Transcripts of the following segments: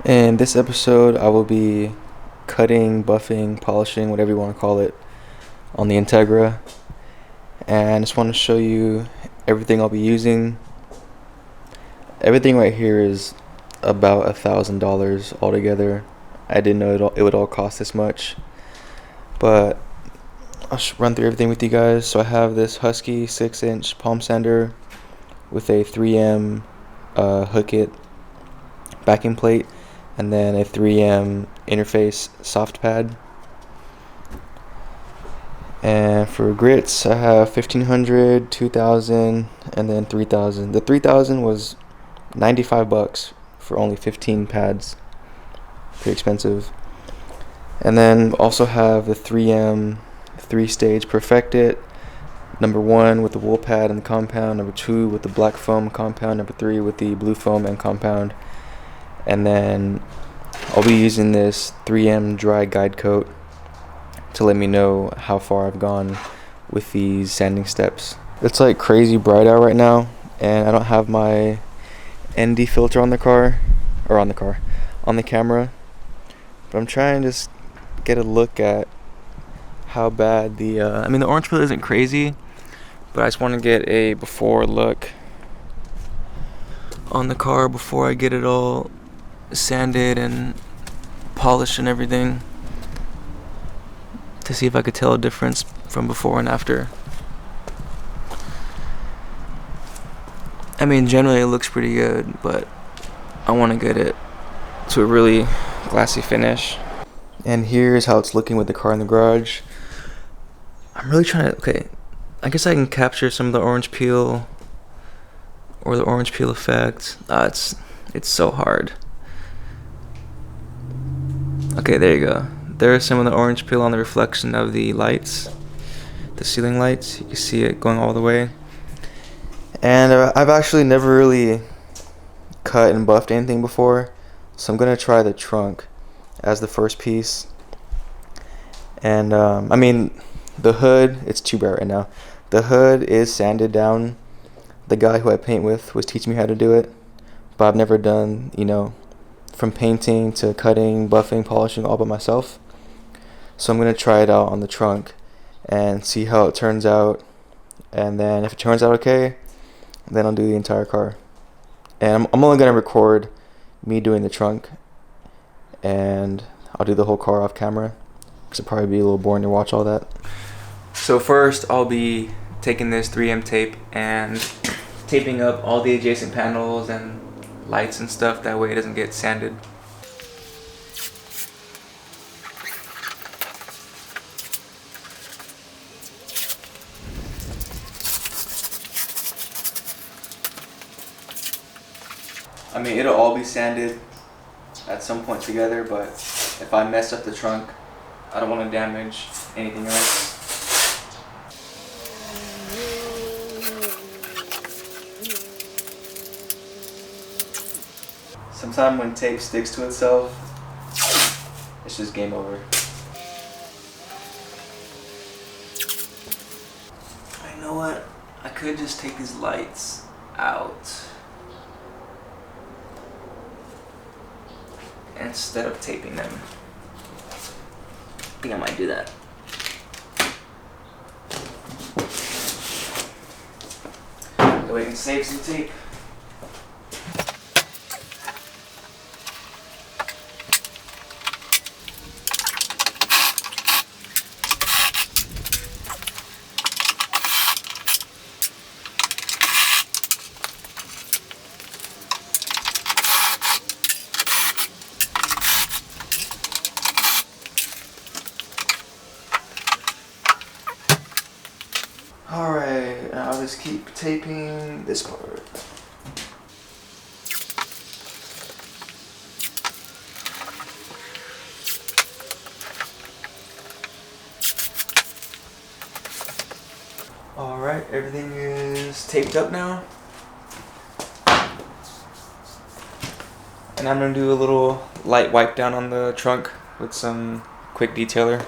In this episode, I will be cutting, buffing, polishing, whatever you want to call it, on the Integra. And I just want to show you everything I'll be using. Everything right here is about $1,000 altogether. I didn't know it would all cost this much. But I'll run through everything with you guys. So I have this Husky 6-inch palm sander with a 3M hook it backing plate, and then a 3M interface soft pad. And for grits, I have 1500, 2000, and then 3000. The 3000 was $95 for only 15 pads. Pretty expensive. And then also have the 3M 3-stage Perfect It. Number 1 with the wool pad and the compound. Number 2 with the black foam compound. Number 3 with the blue foam and compound. And then I'll be using this 3M dry guide coat to let me know how far I've gone with these sanding steps. It's like crazy bright out right now, and I don't have my ND filter on the camera, but I'm trying to just get a look at how bad the orange peel isn't crazy, but I just want to get a before look on the car before I get it all sanded and polished and everything, to see if I could tell a difference from before and after. I mean, generally it looks pretty good, but I want to get it to a really glassy finish. And here's how it's looking with the car in the garage. I'm really trying to, okay, I guess I can capture some of the orange peel or the orange peel effect. It's so hard. Okay, there you go. There's some of the orange peel on the reflection of the lights, the ceiling lights. You can see it going all the way. And I've actually never really cut and buffed anything before, so I'm gonna try the trunk as the first piece. And the hood, it's too bright right now. The hood is sanded down. The guy who I paint with was teaching me how to do it, but I've never done, from painting to cutting, buffing, polishing all by myself. So I'm going to try it out on the trunk and see how it turns out. And then if it turns out okay, then I'll do the entire car. And I'm only going to record me doing the trunk, and I'll do the whole car off camera, because it'll probably be a little boring to watch all that. So first I'll be taking this 3M tape and taping up all the adjacent panels and lights and stuff, that way it doesn't get sanded. I mean, it'll all be sanded at some point together, but if I mess up the trunk, I don't want to damage anything else. Sometimes when tape sticks to itself, it's just game over. You know what? I could just take these lights out instead of taping them. I think I might do that. That way I can save some tape. Alright, I'll just keep taping this part. Alright, everything is taped up now. And I'm going to do a little light wipe down on the trunk with some quick detailer.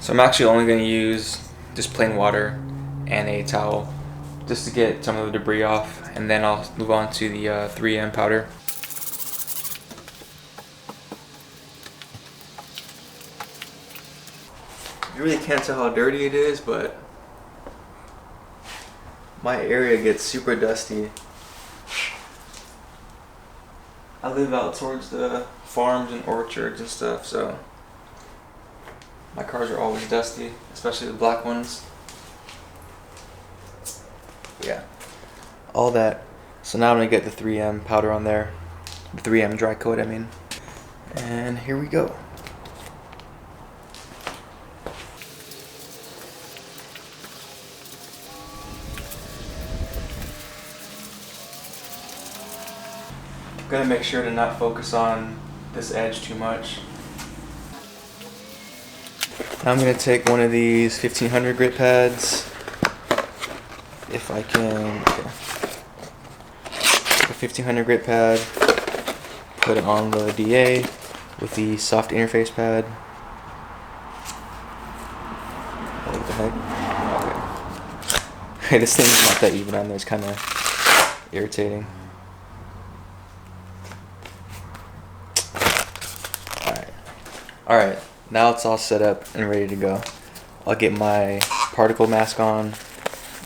So I'm actually only going to use just plain water and a towel just to get some of the debris off, and then I'll move on to the 3M powder. You really can't tell how dirty it is, but my area gets super dusty. I live out towards the farms and orchards and stuff, so my cars are always dusty, especially the black ones. Yeah, all that. So now I'm gonna get the 3M powder on there, the 3M dry coat, I mean. And here we go. I'm gonna make sure to not focus on this edge too much. Now I'm gonna take one of these 1500 grit pads, if I can. Okay. A 1500 grit pad, put it on the DA with the soft interface pad. What the heck? Okay. Hey, this thing's not that even on there, it's kind of irritating. Alright, now it's all set up and ready to go. I'll get my particle mask on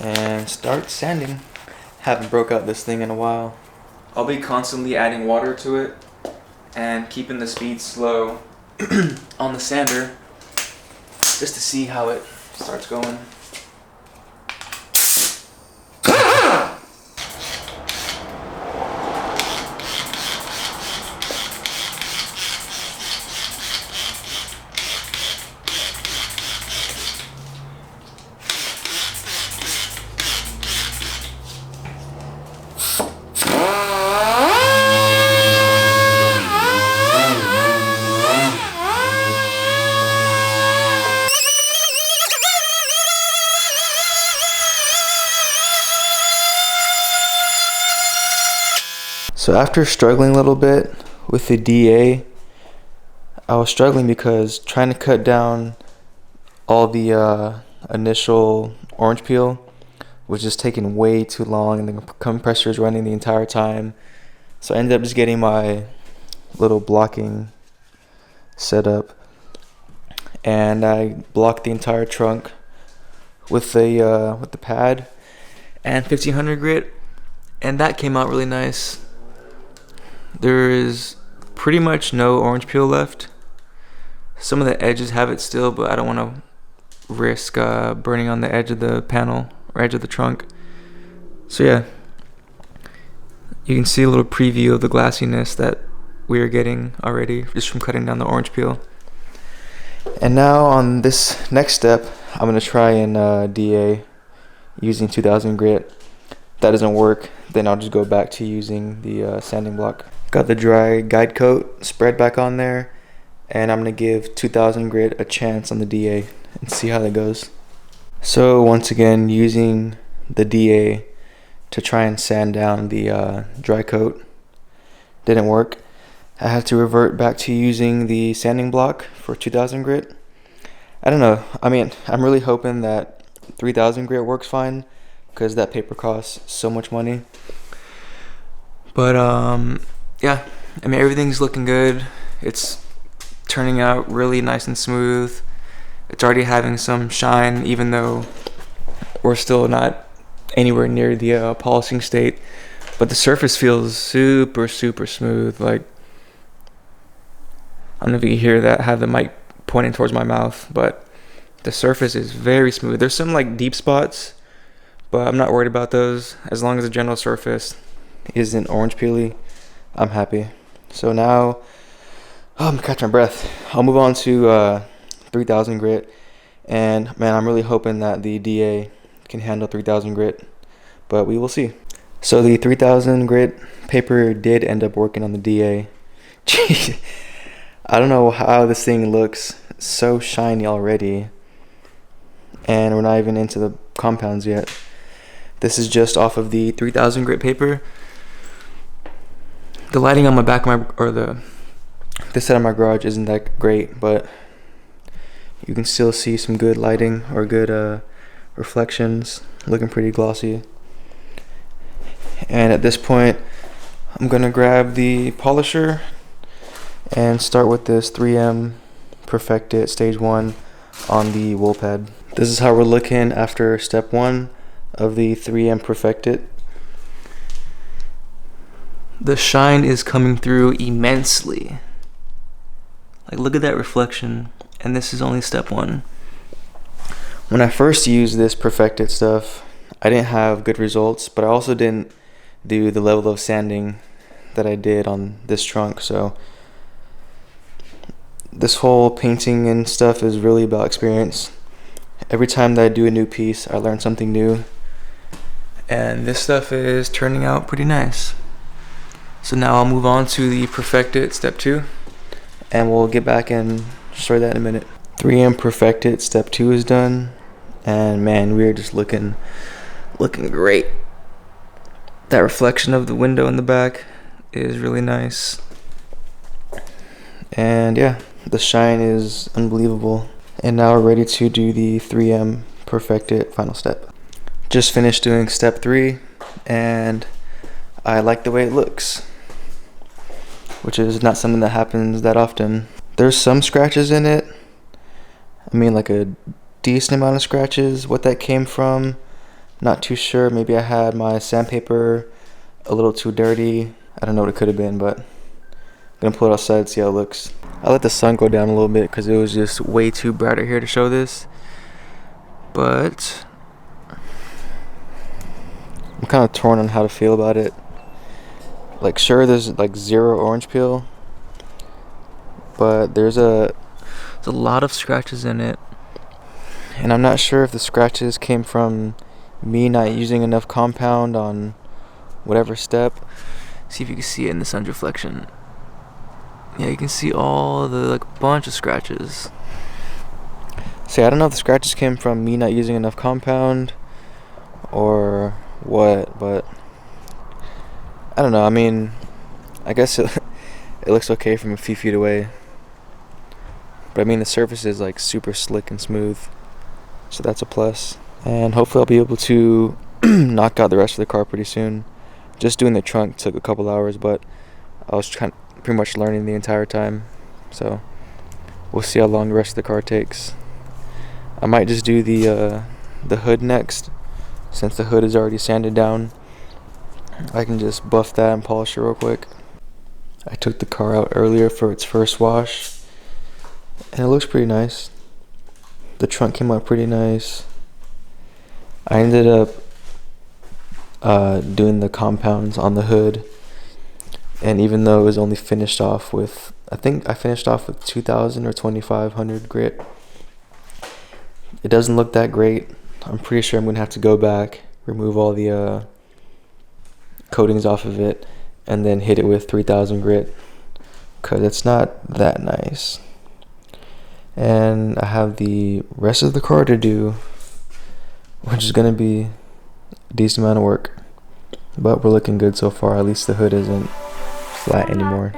and start sanding. Haven't broke out this thing in a while. I'll be constantly adding water to it and keeping the speed slow on the sander just to see how it starts going. So after struggling a little bit with the DA, I was struggling because trying to cut down all the initial orange peel was just taking way too long, and the compressor is running the entire time. So I ended up just getting my little blocking set up, and I blocked the entire trunk with the pad and 1500 grit, and that came out really nice. There is pretty much no orange peel left. Some of the edges have it still, but I don't want to risk burning on the edge of the panel or edge of the trunk. So yeah, you can see a little preview of the glassiness that we are getting already just from cutting down the orange peel. And now on this next step, I'm going to try and DA using 2000 grit. If that doesn't work, then I'll just go back to using the sanding block. Got the dry guide coat spread back on there, and I'm going to give 2000 grit a chance on the DA and see how that goes. So once again, using the DA to try and sand down the dry coat didn't work. I had to revert back to using the sanding block for 2000 grit. I don't know, I mean, I'm really hoping that 3000 grit works fine, because that paper costs so much money. But yeah, I mean, everything's looking good. It's turning out really nice and smooth. It's already having some shine, even though we're still not anywhere near the polishing state. But the surface feels super smooth. Like, I don't know if you can hear that. I have the mic pointing towards my mouth, but the surface is very smooth. There's some like deep spots, but I'm not worried about those. As long as the general surface isn't orange peely, I'm happy. So now, I'm catching my breath. I'll move on to 3000 grit, and man, I'm really hoping that the DA can handle 3000 grit, but we will see. So the 3000 grit paper did end up working on the DA. I don't know how this thing looks so shiny already, and we're not even into the compounds yet. This is just off of the 3000 grit paper. The lighting on my back of this side of my garage isn't that great, but you can still see some good lighting or good reflections, looking pretty glossy. And at this point, I'm gonna grab the polisher and start with this 3M Perfect It Stage 1 on the wool pad. This is how we're looking after step 1 of the 3M Perfect It. The shine is coming through immensely. Like, look at that reflection, and this is only step 1. When I first used this Perfect It stuff, I didn't have good results, but I also didn't do the level of sanding that I did on this trunk. So this whole painting and stuff is really about experience. Every time that I do a new piece, I learn something new, and this stuff is turning out pretty nice. So now I'll move on to the Perfect It step 2, and we'll get back and show that in a minute. 3M Perfect It step 2 is done, and man, we're just looking great. That reflection of the window in the back is really nice, and yeah, the shine is unbelievable. And now we're ready to do the 3M Perfect It final step. Just finished doing step 3, and I like the way it looks, which is not something that happens that often. There's some scratches in it. I mean, like a decent amount of scratches. What that came from, not too sure. Maybe I had my sandpaper a little too dirty. I don't know what it could have been, but I'm gonna pull it outside, see how it looks. I let the sun go down a little bit because it was just way too bright out here to show this. But I'm kind of torn on how to feel about it. Like, sure, there's like 0 orange peel, but there's a lot of scratches in it, and I'm not sure if the scratches came from me not using enough compound on whatever step. See if you can see it in the sun's reflection. Yeah, you can see all the bunch of scratches. See, I don't know if the scratches came from me not using enough compound or what, but I don't know. I mean, I guess it looks okay from a few feet away, but I mean, the surface is like super slick and smooth, so that's a plus. And hopefully I'll be able to knock out the rest of the car pretty soon. Just doing the trunk took a couple hours, but I was pretty much learning the entire time, so we'll see how long the rest of the car takes. I might just do the hood next, since the hood is already sanded down. I can just buff that and polish it real quick. I took the car out earlier for its first wash, and it looks pretty nice. The trunk came out pretty nice. I ended up doing the compounds on the hood, and even though it was only finished off with, I think I finished off with 2,000 or 2,500 grit, it doesn't look that great. I'm pretty sure I'm gonna have to go back, remove all the coatings off of it, and then hit it with 3,000 grit, because it's not that nice. And I have the rest of the car to do, which is gonna be a decent amount of work, but we're looking good so far. At least the hood isn't flat anymore.